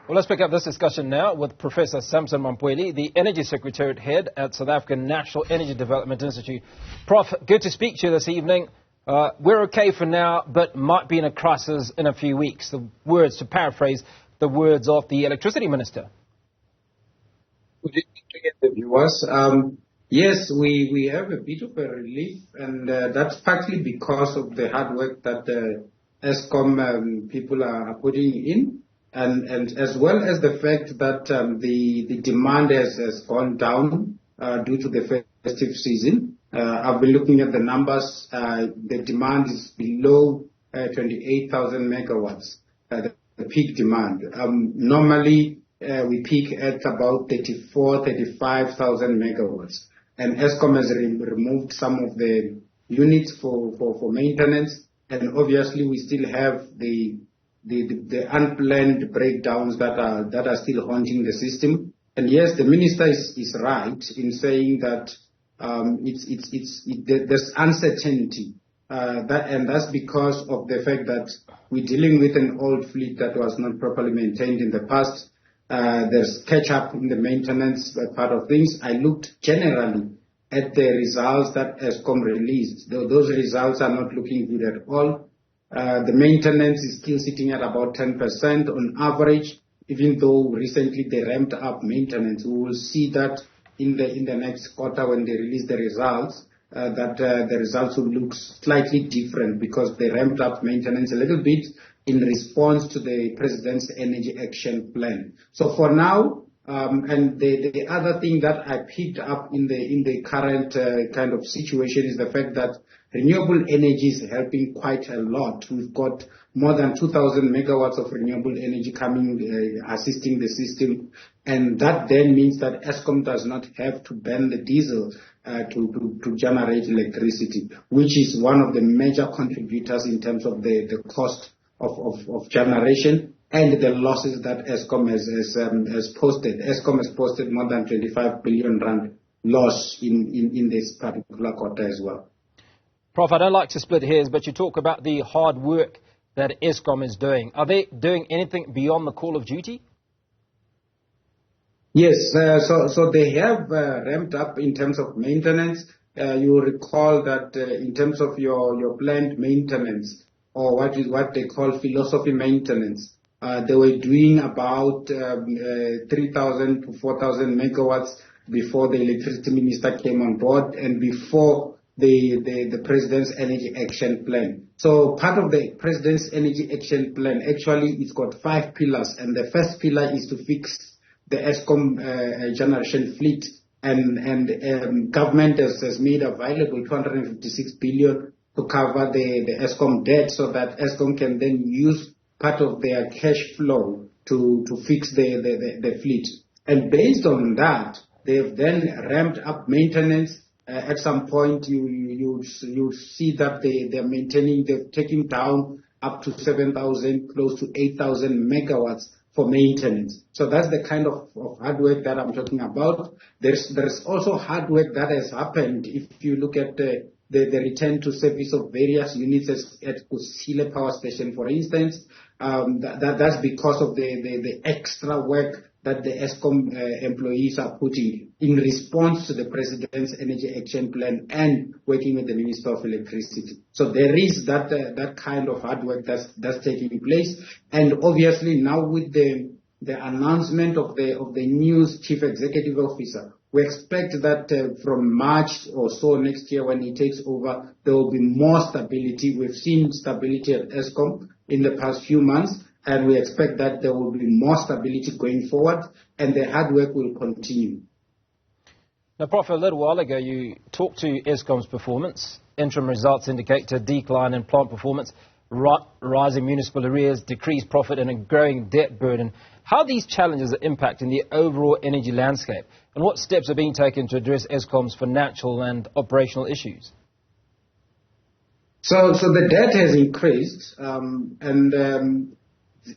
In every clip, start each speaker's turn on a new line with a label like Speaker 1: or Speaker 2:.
Speaker 1: Well, let's pick up this discussion now with Professor Sampson Mamphweli, the Energy Secretariat Head at South African National Energy Development Institute. Prof, good to speak to you this evening. We're okay for now, but might be in a crisis in a few weeks. The words, to paraphrase the words of the Electricity Minister.
Speaker 2: Good evening to the viewers. Yes, we have a bit of a relief, and that's partly because of the hard work that the Eskom people are putting in. And as well as the fact that the demand has gone down due to the festive season. I've been looking at the numbers. The demand is below 28,000 megawatts, the peak demand. Normally, we peak at about 35,000 megawatts. And Eskom has removed some of the units for maintenance. And obviously, we still have the unplanned breakdowns that are still haunting the system. And yes, the minister is right in saying that there's uncertainty, and that's because of the fact that we're dealing with an old fleet that was not properly maintained in the past. There's catch up in the maintenance part of things. I looked generally at the results that Eskom released. Those results are not looking good at all. The maintenance is still sitting at about 10% on average, even though recently they ramped up maintenance. We will see that in the next quarter when they release the results, that the results will look slightly different because they ramped up maintenance a little bit in response to the President's Energy Action Plan. So for now, and the other thing that I picked up in the current kind of situation is the fact that renewable energy is helping quite a lot. We've got more than 2,000 megawatts of renewable energy coming, assisting the system. And that then means that Eskom does not have to burn the diesel to generate electricity, which is one of the major contributors in terms of the cost of generation and the losses that Eskom has posted. Eskom has posted more than 25 billion rand loss in this particular quarter as well.
Speaker 1: Prof, I don't like to split hairs, but you talk about the hard work that Eskom is doing. Are they doing anything beyond the call of duty?
Speaker 2: Yes, so they have ramped up in terms of maintenance. You will recall that in terms of your planned maintenance, or what they call philosophy maintenance, they were doing about 3,000 to 4,000 megawatts before the electricity minister came on board and before the President's Energy Action Plan. So part of the President's Energy Action Plan, actually, it's got 5 pillars, and the first pillar is to fix the Eskom generation fleet, and government has made available 256 billion to cover the Eskom debt, so that Eskom can then use part of their cash flow to fix the fleet. And based on that, they've then ramped up maintenance. At some point, you see that they're taking down up to 7,000, close to 8,000 megawatts for maintenance. So that's the kind of hard work that I'm talking about. There's also hard work that has happened. If you look at the return to service of various units at Kusile Power Station, for instance, that's because of the extra work that the Eskom employees are putting in response to the President's Energy Action Plan and working with the Minister of Electricity. So there is that kind of hard work that's taking place. And obviously now with the announcement of the new Chief Executive Officer, we expect that from March or so next year when he takes over, there will be more stability. We've seen stability at Eskom in the past few months, and we expect that there will be more stability going forward, and the hard work will continue.
Speaker 1: Now, Prof, a little while ago you talked to Eskom's performance. Interim results indicate a decline in plant performance, rising municipal arrears, decreased profit, and a growing debt burden. How are these challenges impacting the overall energy landscape, and what steps are being taken to address Eskom's financial and operational issues?
Speaker 2: So the debt has increased, and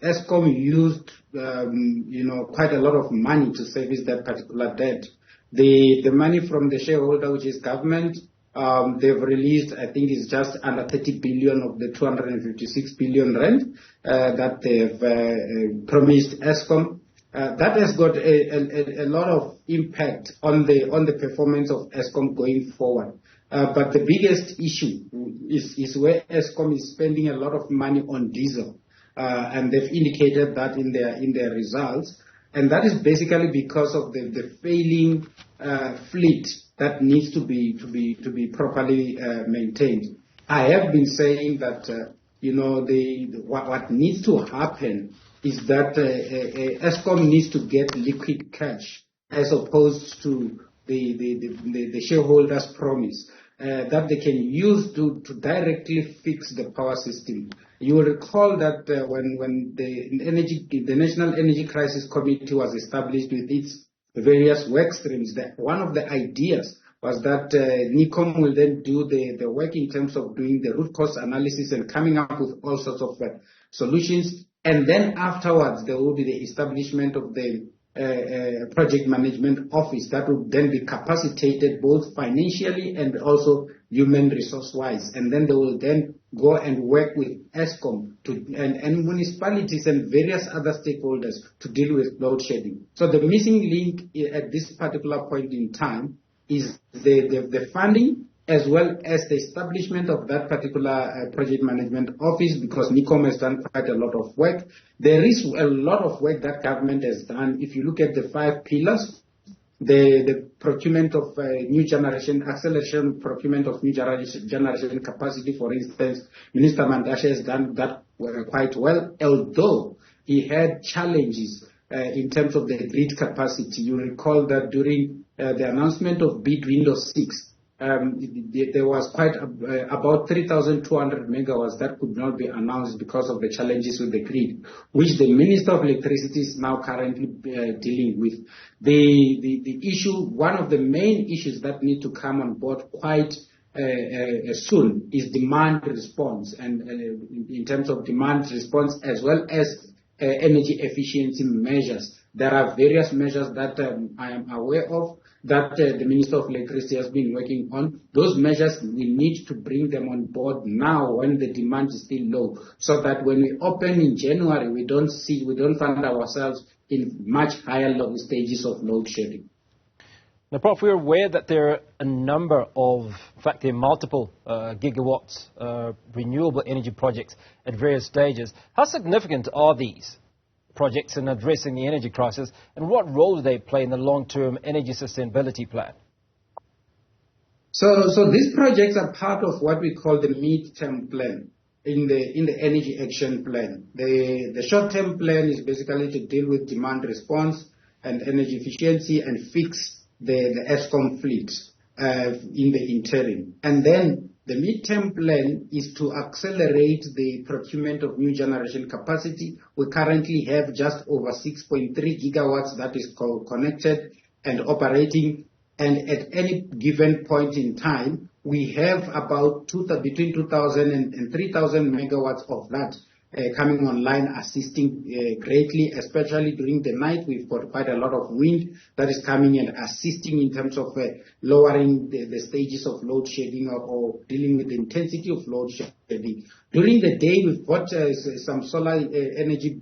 Speaker 2: Eskom used, quite a lot of money to service that particular debt. The money from the shareholder, which is government, they've released, I think it's just under 30 billion of the 256 billion rand that they've promised Eskom. That has got a lot of impact on the performance of Eskom going forward. But the biggest issue is where Eskom is spending a lot of money on diesel, and they've indicated that in their results, and that is basically because of the failing fleet that needs to be properly maintained. I have been saying that what needs to happen is that Eskom needs to get liquid cash as opposed to the shareholders' promise that they can use to directly fix the power system. You will recall that when the National Energy Crisis Committee was established with its various work streams, that one of the ideas was that NECOM will then do the work in terms of doing the root cause analysis and coming up with all sorts of solutions. And then afterwards, there will be the establishment of the project management office that will then be capacitated both financially and also human resource-wise. And then they will then go and work with Eskom and municipalities and various other stakeholders to deal with load shedding. So the missing link at this particular point in time is the funding, as well as the establishment of that particular project management office, because NECOM has done quite a lot of work. There is a lot of work that government has done. If you look at the 5 pillars, the procurement of new generation, acceleration procurement of new generation capacity, for instance, Minister Mantashe has done that quite well, although he had challenges in terms of the grid capacity. You recall that during the announcement of bid window 6, there was quite about 3,200 megawatts that could not be announced because of the challenges with the grid, which the Minister of Electricity is now currently dealing with. The issue, one of the main issues that need to come on board quite soon is demand response, and in terms of demand response as well as energy efficiency measures. There are various measures that I am aware of that the Minister of Electricity has been working on. Those measures, we need to bring them on board now when the demand is still low, so that when we open in January, we don't find ourselves in much higher stages of load shedding.
Speaker 1: Now, Prof, we're aware that there are a number of, in fact, there are multiple gigawatts renewable energy projects at various stages. How significant are these projects in addressing the energy crisis, and what role do they play in the long-term energy sustainability plan?
Speaker 2: So these projects are part of what we call the mid-term plan in the energy action plan. The short-term plan is basically to deal with demand response and energy efficiency and fix the Eskom fleet in the interim. And then the mid-term plan is to accelerate the procurement of new generation capacity. We currently have just over 6.3 gigawatts that is connected and operating. And at any given point in time, we have about between 2,000 and 3,000 megawatts of that coming online, assisting greatly, especially during the night. We've got quite a lot of wind that is coming and assisting in terms of lowering the stages of load shedding or dealing with the intensity of load shedding. During the day, we've got some solar energy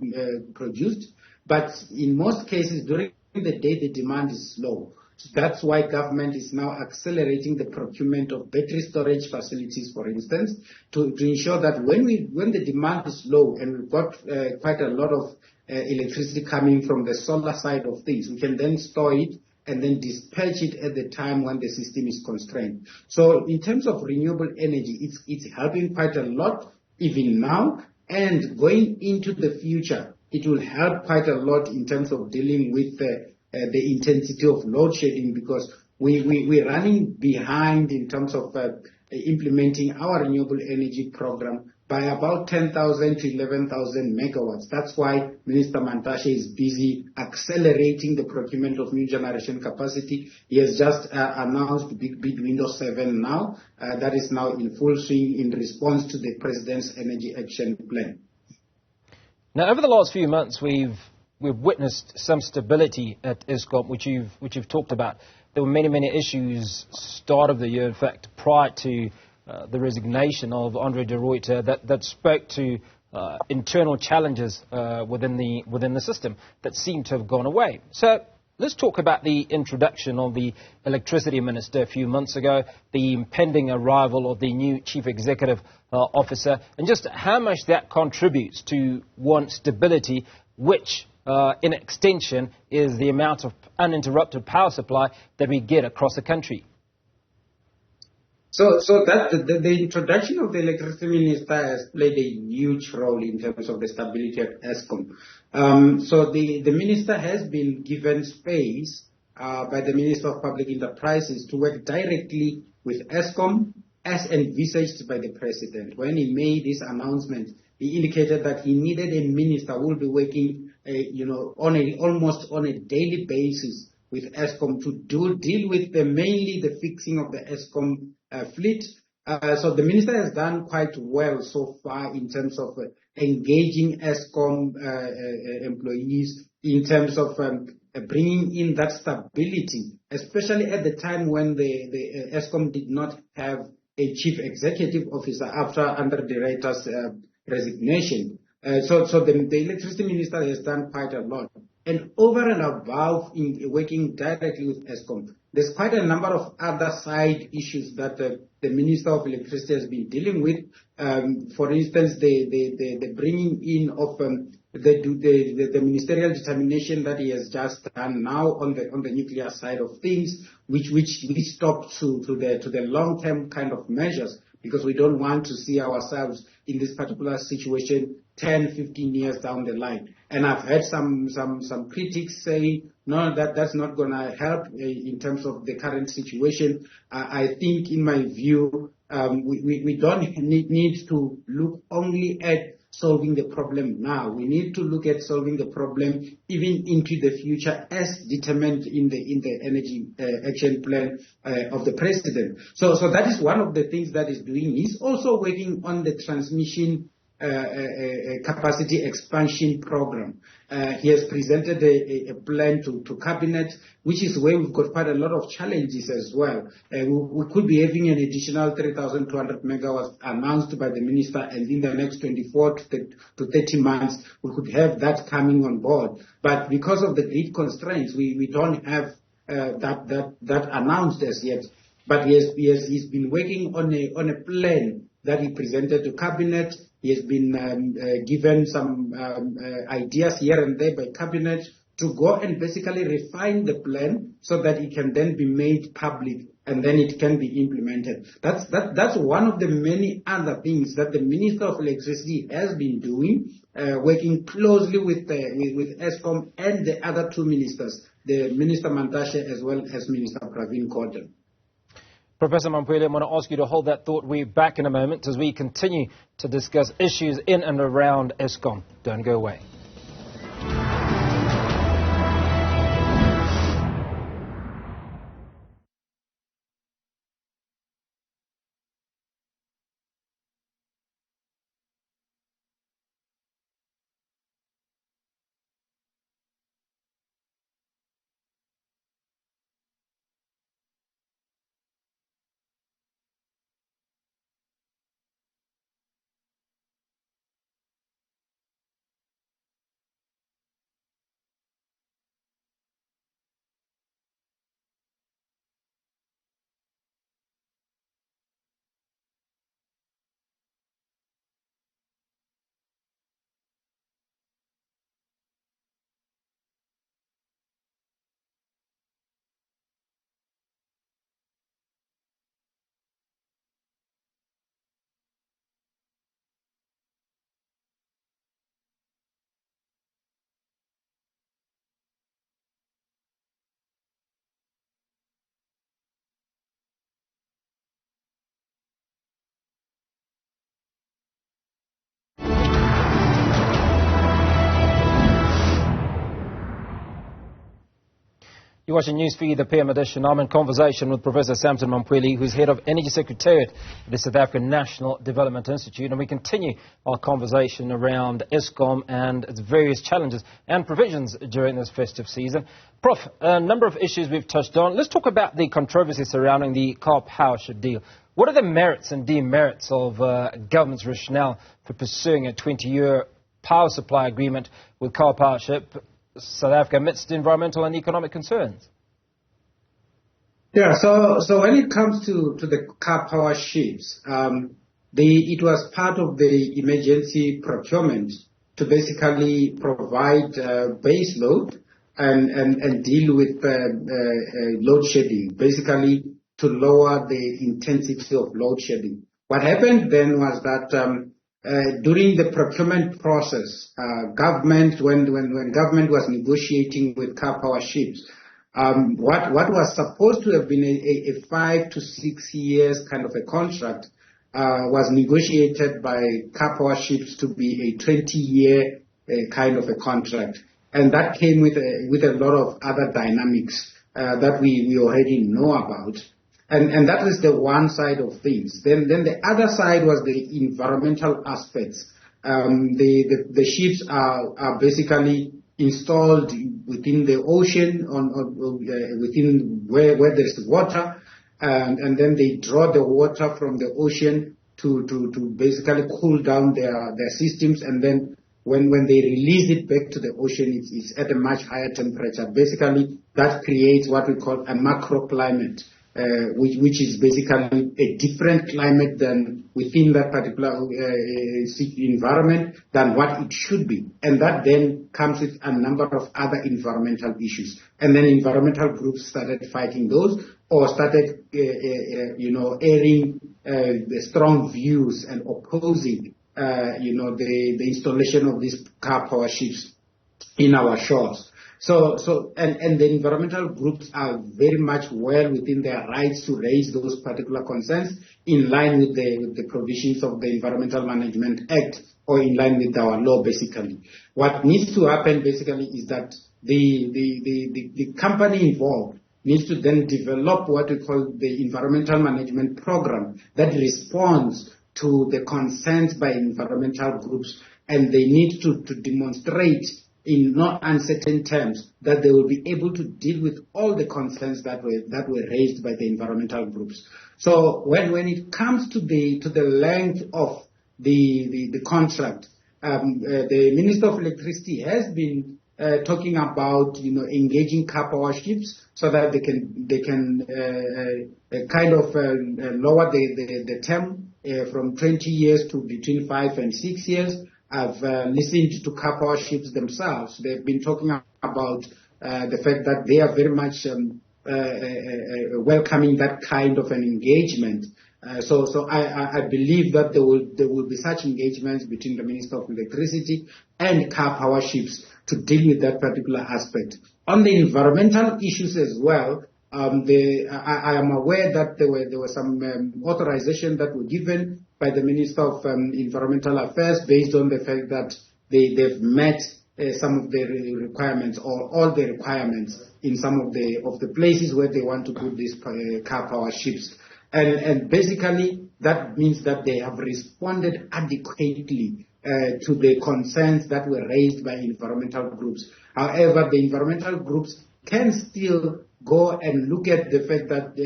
Speaker 2: produced, but in most cases, during the day, the demand is low. That's why government is now accelerating the procurement of battery storage facilities, for instance, to ensure that when the demand is low and we've got quite a lot of electricity coming from the solar side of things, we can then store it and then dispatch it at the time when the system is constrained. So in terms of renewable energy, it's helping quite a lot even now, and going into the future, it will help quite a lot in terms of dealing with the intensity of load shedding, because we're running behind in terms of implementing our renewable energy program by about 10,000 to 11,000 megawatts. That's why Minister Mantashe is busy accelerating the procurement of new generation capacity. He has just announced bid window 7 now. That is now in full swing in response to the President's Energy Action Plan.
Speaker 1: Now, over the last few months, we've witnessed some stability at Eskom, which you've talked about. There were many issues start of the year, in fact, prior to the resignation of Andre de Ruyter, that spoke to internal challenges within the system that seem to have gone away. So let's talk about the introduction of the electricity minister a few months ago, the impending arrival of the new chief executive officer, and just how much that contributes to one stability, which in extension is the amount of uninterrupted power supply that we get across the country.
Speaker 2: So that the introduction of the electricity minister has played a huge role in terms of the stability at Eskom. So the minister has been given space by the Minister of Public Enterprises to work directly with Eskom as envisaged by the president. When he made this announcement, he indicated that he needed a minister who will be working, almost on a daily basis with Eskom to deal with mainly the fixing of the Eskom fleet. So the minister has done quite well so far in terms of engaging Eskom employees, in terms of bringing in that stability, especially at the time when the Eskom did not have a chief executive officer after under the writer's resignation. So the electricity minister has done quite a lot. And over and above in working directly with Eskom, there's quite a number of other side issues that the Minister of Electricity has been dealing with. For instance, the bringing in of the ministerial determination that he has just done now on the nuclear side of things, which stopped to the long-term kind of measures, because we don't want to see ourselves in this particular situation 10, 15 years down the line. And I've heard some critics say, no, that's not going to help in terms of the current situation. I think, in my view, we don't need to look only at solving the problem now. We need to look at solving the problem even into the future, as determined in the energy action plan of the president. So that is one of the things that he's doing. He's also working on the transmission capacity expansion program. He has presented a plan to cabinet, which is where we've got quite a lot of challenges as well. We could be having an additional 3,200 megawatts announced by the minister, and in the next 24 to 30 months, we could have that coming on board. But because of the grid constraints, we don't have that announced as yet. But he's been working on a plan that he presented to cabinet. He has been given some ideas here and there by cabinet to go and basically refine the plan so that it can then be made public and then it can be implemented. That's one of the many other things that the Minister of Electricity has been doing, working closely with Eskom and the other two ministers, the Minister Mantashe as well as Minister Pravin Gordhan.
Speaker 1: Professor Mamphweli, I'm going to ask you to hold that thought. We're back in a moment as we continue to discuss issues in and around Eskom. Don't go away. You're watching Newsfeed, the PM edition. I'm in conversation with Professor Sampson Mamphweli, who's head of Energy Secretariat at the South African National Development Institute. And we continue our conversation around Eskom and its various challenges and provisions during this festive season. Prof, a number of issues we've touched on. Let's talk about the controversy surrounding the car power deal. What are the merits and demerits of government's rationale for pursuing a 20-year power supply agreement with Coal Powership South Africa amidst environmental and economic concerns?
Speaker 2: Yeah, so when it comes to the car power ships, it was part of the emergency procurement to basically provide base load and deal with load shedding, basically to lower the intensity of load shedding. What happened then was that during the procurement process, government, when government was negotiating with car power ships, what was supposed to have been a 5 to 6 years kind of a contract was negotiated by car power ships to be a 20-year kind of a contract, and that came with a lot of other dynamics that we already know about, and that is the one side of things. Then the other side was the environmental aspects. The ships are basically installed within the ocean, within where there's water, and then they draw the water from the ocean to basically cool down their systems, and then when they release it back to the ocean, it's at a much higher temperature. Basically, that creates what we call a macroclimate, which is basically a different climate than within that particular environment than what it should be. And that then comes with a number of other environmental issues. And then environmental groups started fighting those, or started, airing the strong views and opposing, the installation of these car power ships in our shores. So the environmental groups are very much well within their rights to raise those particular concerns in line with the provisions of the Environmental Management Act, or in line with our law, basically. What needs to happen, basically, is that the company involved needs to then develop what we call the Environmental Management Program that responds to the concerns by environmental groups, and they need to demonstrate in not uncertain terms that they will be able to deal with all the concerns that were raised by the environmental groups. So when it comes to the length of the contract, the Minister of Electricity has been talking about engaging car power ships so that they can kind of lower the term from 20 years to between 5 and 6 years. I've listened to car power ships themselves. They've been talking about the fact that they are very much welcoming that kind of an engagement. So I believe that there will be such engagements between the Minister of Electricity and car power ships to deal with that particular aspect. On the environmental issues as well, I am aware that there were some authorization that were given by the Minister of Environmental Affairs based on the fact that they've met some of the requirements, or all the requirements, in some of the places where they want to put these car power ships. And basically that means that they have responded adequately to the concerns that were raised by environmental groups. However, the environmental groups can still go and look at the fact that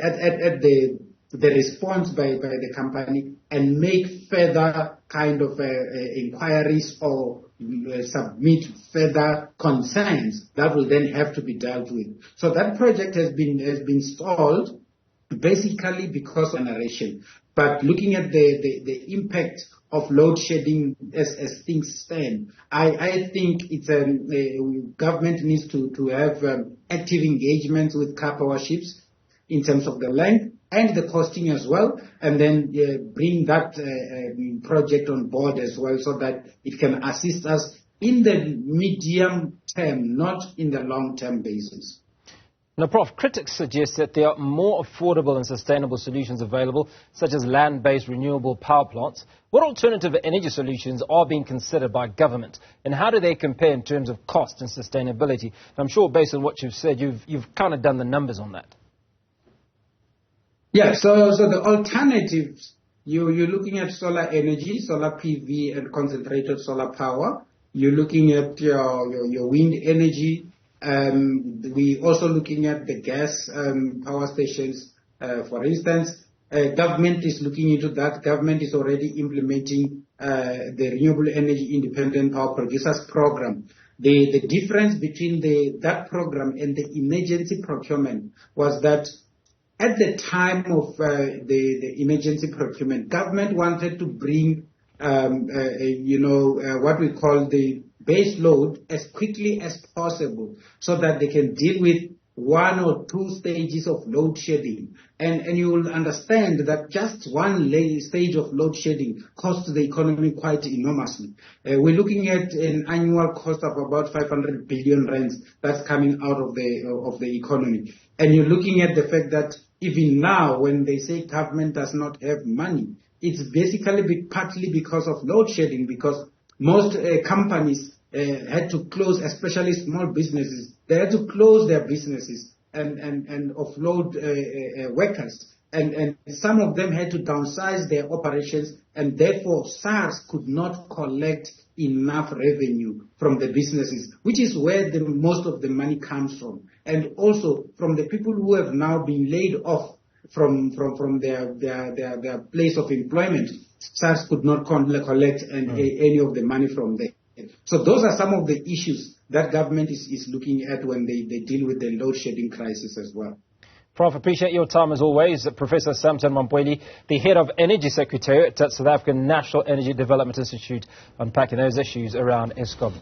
Speaker 2: at the response by the company and make further kind of inquiries, or submit further concerns that will then have to be dealt with. So that project has been stalled basically because of generation. But looking at the impact of load shedding as things stand, I think government needs to have active engagement with car power ships in terms of the length and the costing as well, and then bring that project on board as well, so that it can assist us in the medium term, not in the long term basis.
Speaker 1: Now, Prof, critics suggest that there are more affordable and sustainable solutions available, such as land-based renewable power plants. What alternative energy solutions are being considered by government, and how do they compare in terms of cost and sustainability? I'm sure, based on what you've said, you've kind of done the numbers on that.
Speaker 2: Yeah, so the alternatives, you're looking at solar energy, solar PV and concentrated solar power. You're looking at your wind energy. We're also looking at the gas power stations, for instance. Government is looking into that. Government is already implementing the Renewable Energy Independent Power Producers Program. The difference between that program and the emergency procurement was that at the time of the emergency procurement, government wanted to bring, what we call the base load as quickly as possible so that they can deal with 1 or 2 stages of load shedding. And you will understand that just one stage of load shedding costs the economy quite enormously. We're looking at an annual cost of about 500 billion rands that's coming out of the economy. And you're looking at the fact that even now, when they say government does not have money, it's basically partly because of load shedding, because most companies had to close, especially small businesses. They had to close their businesses and offload workers. And some of them had to downsize their operations, and therefore SARS could not collect enough revenue from the businesses, which is where most of the money comes from. And also from the people who have now been laid off from their place of employment, SARS could not collect any of the money from there. So those are some of the issues that government is looking at when they deal with the load shedding crisis as well.
Speaker 1: Prof, appreciate your time as always. Professor Sampson Mamphweli, the head of Energy Secretariat at South African National Energy Development Institute, unpacking those issues around Eskom.